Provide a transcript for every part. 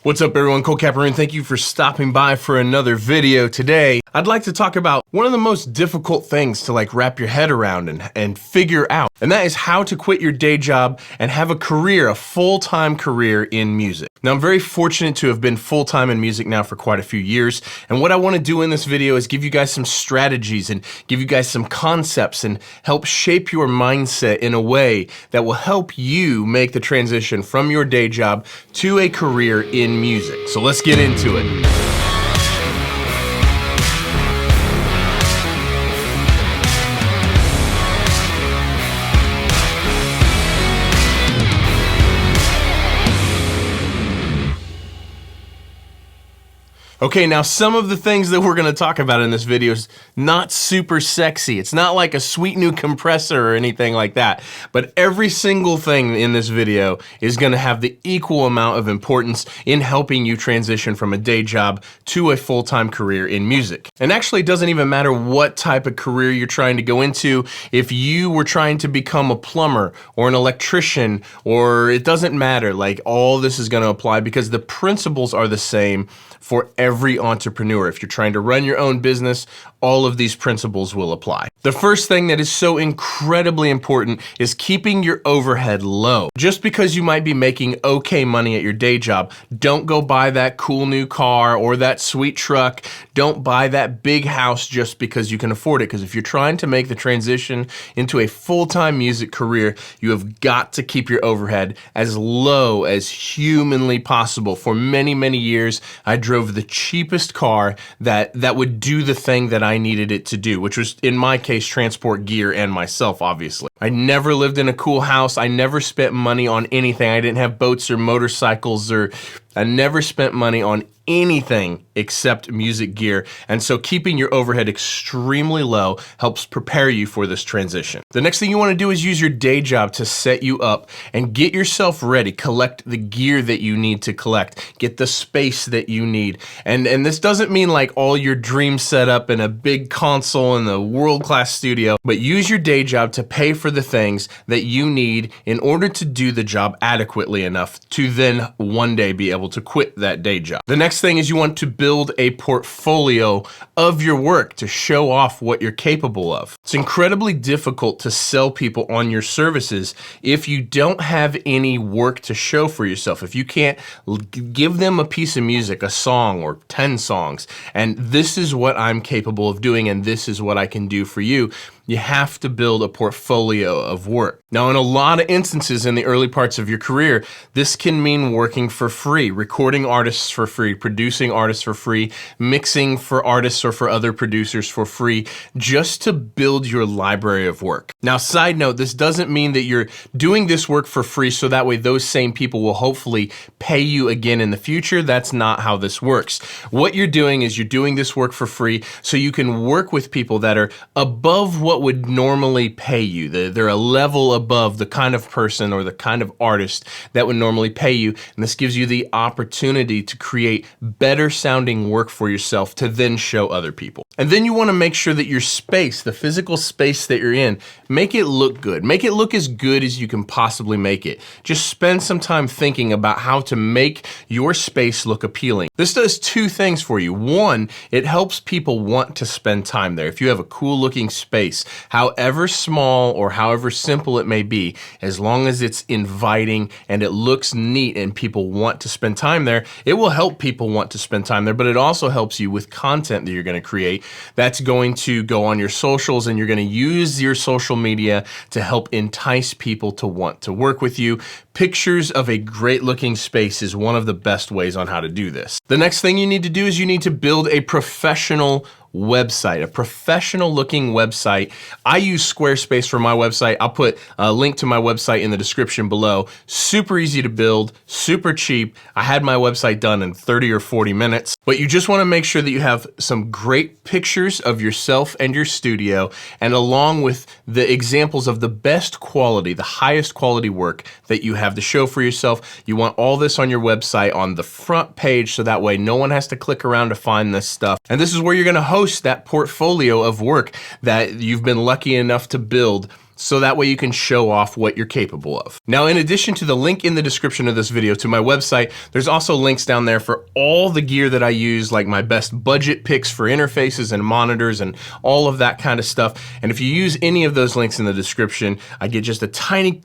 What's up everyone, Cole Caparoon. Thank you for stopping by for another video. Today, I'd like to talk about one of the most difficult things to wrap your head around and figure out. And that is how to quit your day job and have a career, a full-time career in music. Now, I'm very fortunate to have been full-time in music now for quite a few years. And what I want to do in this video is give you guys some strategies and give you guys some concepts and help shape your mindset in a way that will help you make the transition from your day job to a career in music. So let's get into it. Okay, now some of the things that we're gonna talk about in this video is not super sexy. It's not like a sweet new compressor or anything like that, but every single thing in this video is gonna have the equal amount of importance in helping you transition from a day job to a full-time career in music. And actually, it doesn't even matter what type of career you're trying to go into. If you were trying to become a plumber or an electrician, or it doesn't matter, all this is gonna apply because the principles are the same for every entrepreneur. If you're trying to run your own business, all of these principles will apply. The first thing that is so incredibly important is keeping your overhead low. Just because you might be making okay money at your day job, don't go buy that cool new car or that sweet truck. Don't buy that big house just because you can afford it. Because if you're trying to make the transition into a full-time music career, you have got to keep your overhead as low as humanly possible. For many, many years, I drove the cheapest car that would do the thing that I needed it to do, which was, in my case, transport gear and myself, obviously. I never lived in a cool house. I never spent money on anything. I didn't have boats or motorcycles, or I never spent money on anything except music gear. And so keeping your overhead extremely low helps prepare you for this transition. The next thing you want to do is use your day job to set you up and get yourself ready. Collect the gear that you need to collect. Get the space that you need. And this doesn't mean all your dream setup and a big console and a world-class studio, but use your day job to pay for the things that you need in order to do the job adequately enough to then one day be able to quit that day job. The next thing is you want to build a portfolio of your work to show off what you're capable of. It's incredibly difficult to sell people on your services if you don't have any work to show for yourself. If you can't give them a piece of music, a song or 10 songs, and this is what I'm capable of doing and this is what I can do for you, you have to build a portfolio of work. Now, in a lot of instances in the early parts of your career, this can mean working for free, recording artists for free, producing artists for free, mixing for artists or for other producers for free, just to build your library of work. Now, side note, this doesn't mean that you're doing this work for free so that way those same people will hopefully pay you again in the future. That's not how this works. What you're doing is you're doing this work for free so you can work with people that are above what would normally pay you. They're a level above the kind of person or the kind of artist that would normally pay you. And this gives you the opportunity to create better sounding work for yourself to then show other people. And then you want to make sure that your space, the physical space that you're in, make it look good. Make it look as good as you can possibly make it. Just spend some time thinking about how to make your space look appealing. This does two things for you. One, it helps people want to spend time there. If you have a cool looking space, however small or however simple it may be, as long as it's inviting and it looks neat and people want to spend time there, it will help people want to spend time there, but it also helps you with content that you're going to create that's going to go on your socials, and you're going to use your social media to help entice people to want to work with you. Pictures of a great looking space is one of the best ways on how to do this. The next thing you need to do is you need to build a professional website, a professional looking website. I use Squarespace for my website. I'll put a link to my website in the description below. Super easy to build, super cheap. I had my website done in 30 or 40 minutes, but you just want to make sure that you have some great pictures of yourself and your studio, and along with the examples of the best quality, the highest quality work that you have to show for yourself. You want all this on your website on the front page so that way no one has to click around to find this stuff. And this is where you're going to host that portfolio of work that you've been lucky enough to build so that way you can show off what you're capable of. Now, in addition to the link in the description of this video to my website, there's also links down there for all the gear that I use, like my best budget picks for interfaces and monitors and all of that kind of stuff. And if you use any of those links in the description, I get just a tiny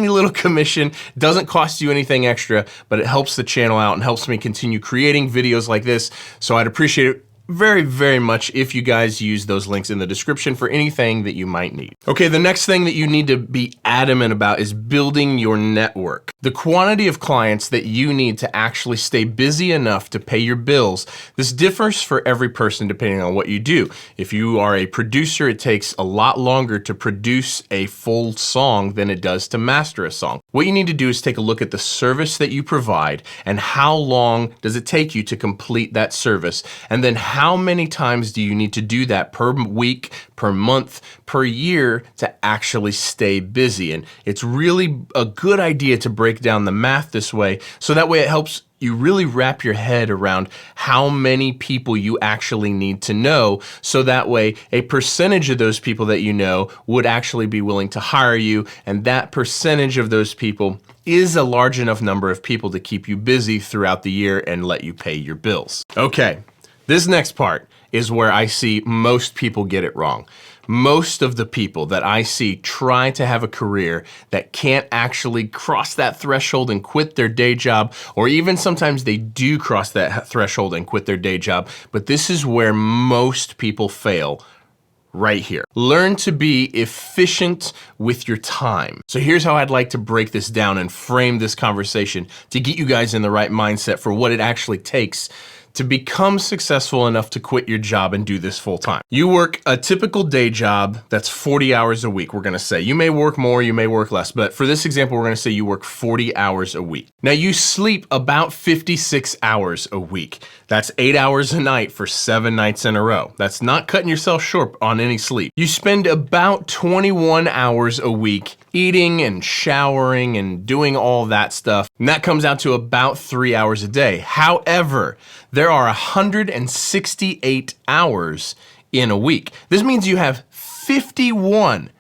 little commission. It doesn't cost you anything extra, but it helps the channel out and helps me continue creating videos like this. So I'd appreciate it very much if you guys use those links in the description for anything that you might need. Okay, the next thing that you need to be adamant about is building your network. The quantity of clients that you need to actually stay busy enough to pay your bills, this differs for every person depending on what you do. If you are a producer, it takes a lot longer to produce a full song than it does to master a song. What you need to do is take a look at the service that you provide and how long does it take you to complete that service, and then how many times do you need to do that per week, per month, per year to actually stay busy. And it's really a good idea to break down the math this way, so that way it helps you really wrap your head around how many people you actually need to know, so that way a percentage of those people that you know would actually be willing to hire you, and that percentage of those people is a large enough number of people to keep you busy throughout the year and let you pay your bills. Okay. This next part is where I see most people get it wrong. Most of the people that I see try to have a career that can't actually cross that threshold and quit their day job, or even sometimes they do cross that threshold and quit their day job, but this is where most people fail. Right here. Learn to be efficient with your time. So here's how I'd like to break this down and frame this conversation to get you guys in the right mindset for what it actually takes to become successful enough to quit your job and do this full time. You work a typical day job that's 40 hours a week, we're gonna say. You may work more, you may work less, but for this example, we're gonna say you work 40 hours a week. Now you sleep about 56 hours a week. That's 8 hours a night for 7 nights in a row. That's not cutting yourself short on any sleep. You spend about 21 hours a week eating and showering and doing all that stuff, and that comes out to about 3 hours a day. However, there are 168 hours in a week. This means you have 51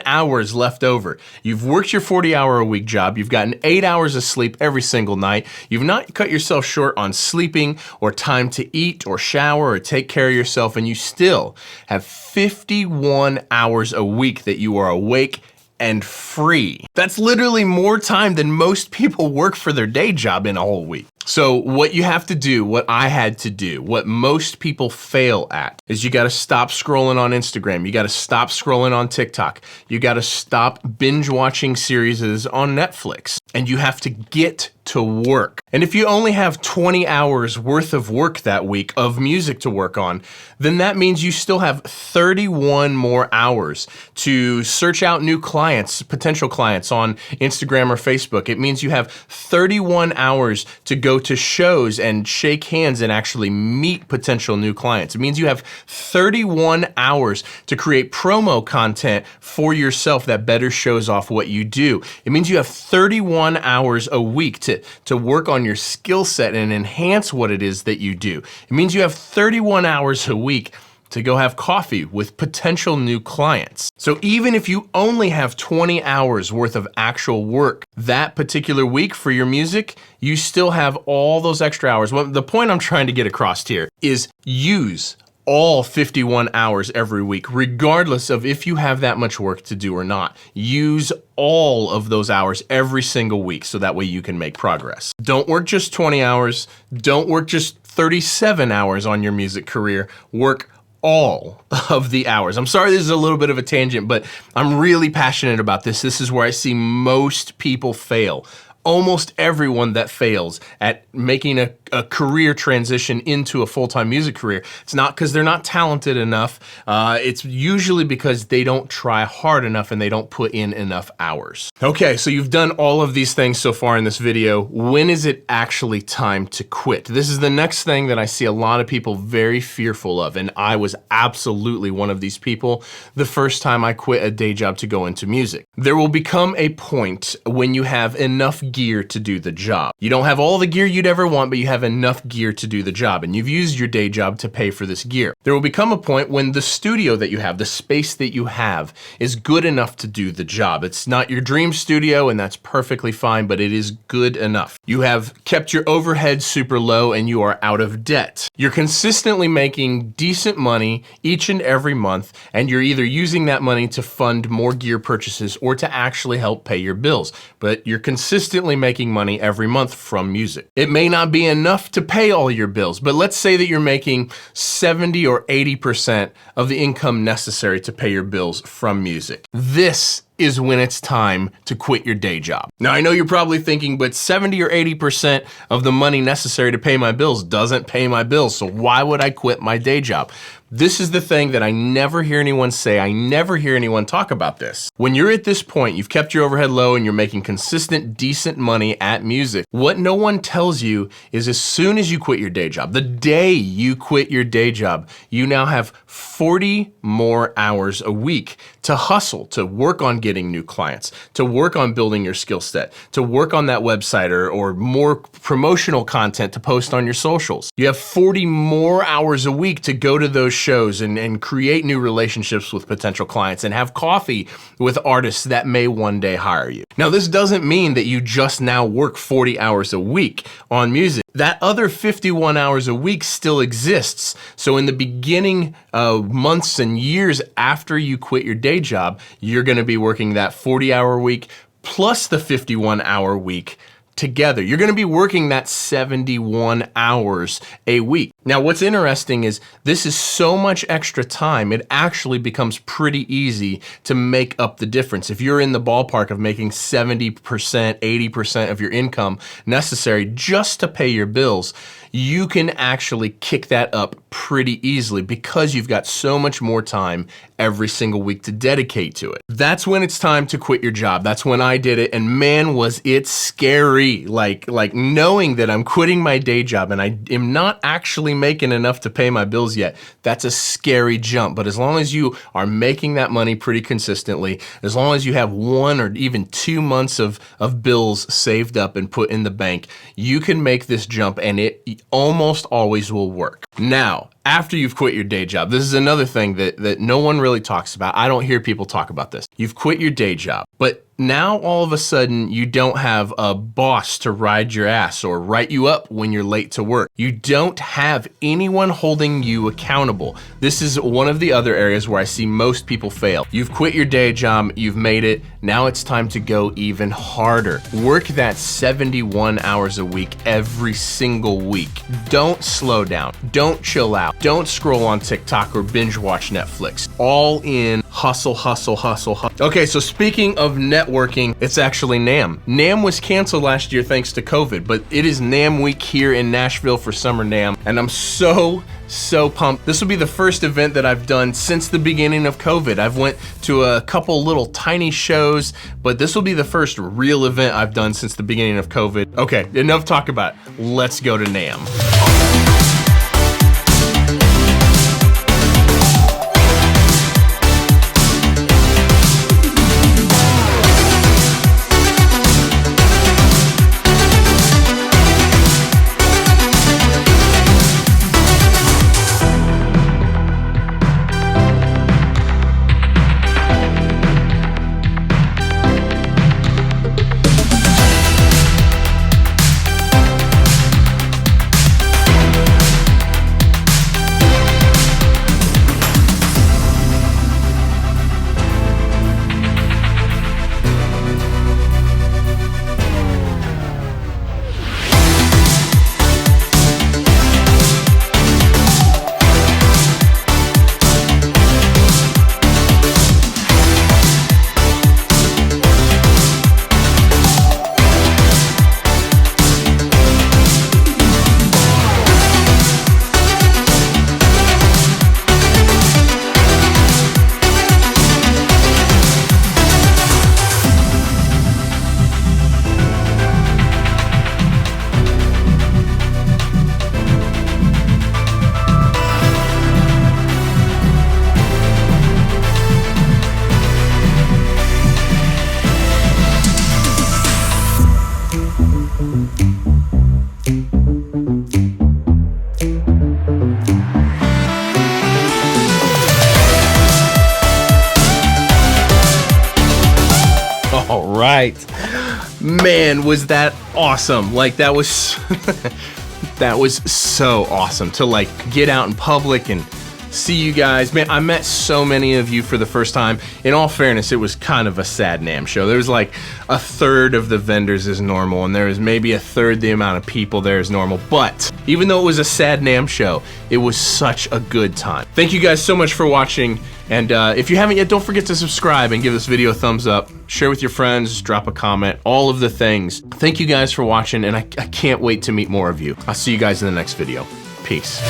hours left over. You've worked your 40-hour-a-week job. You've gotten 8 hours of sleep every single night. You've not cut yourself short on sleeping or time to eat or shower or take care of yourself, and you still have 51 hours a week that you are awake and free. That's literally more time than most people work for their day job in a whole week. So what you have to do, what I had to do, what most people fail at, is you gotta stop scrolling on Instagram. You gotta stop scrolling on TikTok. You gotta stop binge watching series on Netflix. And you have to get to work. And if you only have 20 hours worth of work that week of music to work on, then that means you still have 31 more hours to search out new clients, potential clients on Instagram or Facebook. It means you have 31 hours to go to shows and shake hands and actually meet potential new clients. It means you have 31 hours to create promo content for yourself that better shows off what you do. It means you have 31 hours a week to work on your skill set and enhance what it is that you do. It means you have 31 hours a week to go have coffee with potential new clients. So even if you only have 20 hours worth of actual work that particular week for your music, you still have all those extra hours. Well, the point I'm trying to get across here is use all 51 hours every week, regardless of if you have that much work to do or not. Use all of those hours every single week so that way you can make progress. Don't work just 20 hours. Don't work just 37 hours on your music career. Work all of the hours. I'm sorry this is a little bit of a tangent, but I'm really passionate about this. This is where I see most people fail. Almost everyone that fails at making a career transition into a full-time music career, it's not because they're not talented enough. It's usually because they don't try hard enough and they don't put in enough hours. Okay, so you've done all of these things so far in this video. When is it actually time to quit? This is the next thing that I see a lot of people very fearful of, and I was absolutely one of these people the first time I quit a day job to go into music. There will become a point when you have enough gear to do the job. You don't have all the gear you'd ever want, but you have enough gear to do the job, and you've used your day job to pay for this gear. There will become a point when the studio that you have, the space that you have, is good enough to do the job. It's not your dream studio, and that's perfectly fine, but it is good enough. You have kept your overhead super low, and you are out of debt. You're consistently making decent money each and every month, and you're either using that money to fund more gear purchases or to actually help pay your bills, but you're consistently making money every month from music. It may not be enough to pay all your bills, but let's say that you're making 70 or 80% of the income necessary to pay your bills from music. This is when it's time to quit your day job. Now, I know you're probably thinking, but 70 or 80% of the money necessary to pay my bills doesn't pay my bills, so why would I quit my day job? This is the thing that I never hear anyone say. I never hear anyone talk about this. When you're at this point, you've kept your overhead low and you're making consistent, decent money at music. What no one tells you is as soon as you quit your day job, the day you quit your day job, you now have 40 more hours a week to hustle, to work on getting new clients, to work on building your skill set, to work on that website or more promotional content to post on your socials. You have 40 more hours a week to go to those shows and create new relationships with potential clients and have coffee with artists that may one day hire you. Now, this doesn't mean that you just now work 40 hours a week on music. That other 51 hours a week still exists. So in the beginning months and years after you quit your day job, you're gonna be working that 40-hour week plus the 51-hour week together. You're gonna be working that 71 hours a week. Now, what's interesting is this is so much extra time, it actually becomes pretty easy to make up the difference. If you're in the ballpark of making 70%, 80% of your income necessary just to pay your bills, you can actually kick that up pretty easily because you've got so much more time every single week to dedicate to it. That's when it's time to quit your job. That's when I did it, and man, was it scary. Like knowing that I'm quitting my day job and I am not actually making enough to pay my bills yet. That's a scary jump, but as long as you are making that money pretty consistently, as long as you have 1 or even 2 months of bills saved up and put in the bank, you can make this jump, and it almost always will work. Now, after you've quit your day job, this is another thing that no one really talks about. I don't hear people talk about this. You've quit your day job, but now all of a sudden you don't have a boss to ride your ass or write you up when you're late to work. You don't have anyone holding you accountable. This is one of the other areas where I see most people fail. You've quit your day job, you've made it, now it's time to go even harder. Work that 71 hours a week every single week. Don't slow down, don't chill out, don't scroll on TikTok or binge watch Netflix. All in, hustle, hustle, hustle, hustle. Okay, so speaking of networking, it's actually NAMM. NAMM was canceled last year thanks to COVID, but it is NAMM week here in Nashville for Summer NAMM, and I'm so pumped. This will be the first event that I've done since the beginning of COVID. I've went to a couple little tiny shows, but this will be the first real event I've done since the beginning of COVID. Okay, enough talk about it. Let's go to NAMM. was that awesome. Like, that was that was so awesome to like get out in public and see you guys. Man, I met so many of you for the first time. In all fairness, it was kind of a sad NAMM show. There was like a third of the vendors as normal, and there was maybe a third the amount of people there as normal. But even though it was a sad NAMM show, it was such a good time. Thank you guys so much for watching. And if you haven't yet, don't forget to subscribe and give this video a thumbs up. Share with your friends, drop a comment, all of the things. Thank you guys for watching, and I can't wait to meet more of you. I'll see you guys in the next video. Peace.